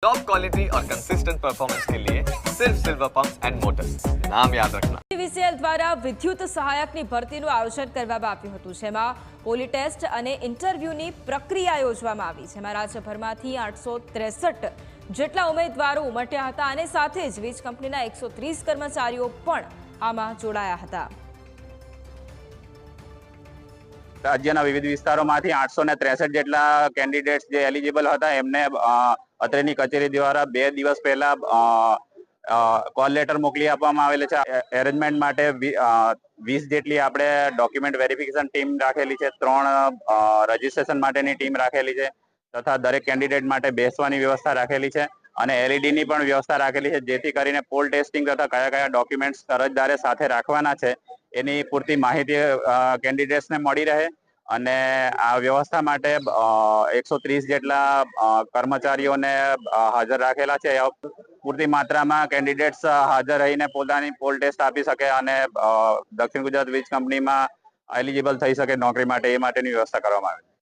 Top quality और consistent performance के लिए सिर्फ सिल्वर पंप्स एंड मोटर्स, नाम याद रखना। વીસીએલ દ્વારા વિદ્યુત સહાયકની ભરતીનું આયોજન કરવામાં આવ્યું હતું, જેમાં પોલી ટેસ્ટ અને ઇન્ટરવ્યુની પ્રક્રિયા યોજવામાં આવી. જેમાં રાજ્યભરમાંથી 863 જેટલા ઉમેદવારો ઉમટ્યા હતા અને સાથે જ વીજ કંપનીના 130 કર્મચારીઓ પણ આમાં જોડાયા હતા. રાજ્યના વિવિધ વિસ્તારોમાંથી 863 જેટલા કેન્ડિડેટ્સ જે એલિજિબલ હતા એમને અત્રેની કચેરી દ્વારા 2 દિવસ પહેલા કોલ લેટર મોકલી આપવામાં આવેલ છે. એરેન્જમેન્ટ માટે 20 જેટલી આપણે ડોક્યુમેન્ટ વેરિફિકેશન ટીમ રાખેલી છે, 3 રજીસ્ટ્રેશન માટેની ટીમ રાખેલી છે તથા દરેક કેન્ડિડેટ માટે બેસવાની વ્યવસ્થા રાખેલી છે અને એલઈડી ની પણ વ્યવસ્થા રાખેલી છે, જેથી કરીને પોલ ટેસ્ટિંગ તથા કયા કયા ડોક્યુમેન્ટ્સ અરજદારે સાથે રાખવાના છે એની પૂરતી માહિતી કેન્ડિડેટ્સને મળી રહે. અને આ વ્યવસ્થા માટે 130 જેટલા કર્મચારીઓને હાજર રાખેલા છે. પૂરતી માત્રામાં કેન્ડિડેટ્સ હાજર રહીને પોતાની પોલ ટેસ્ટ આપી શકે અને દક્ષિણ ગુજરાત વીજ કંપનીમાં એલિજિબલ થઈ શકે નોકરી માટે, એ માટેની વ્યવસ્થા કરવામાં આવી છે.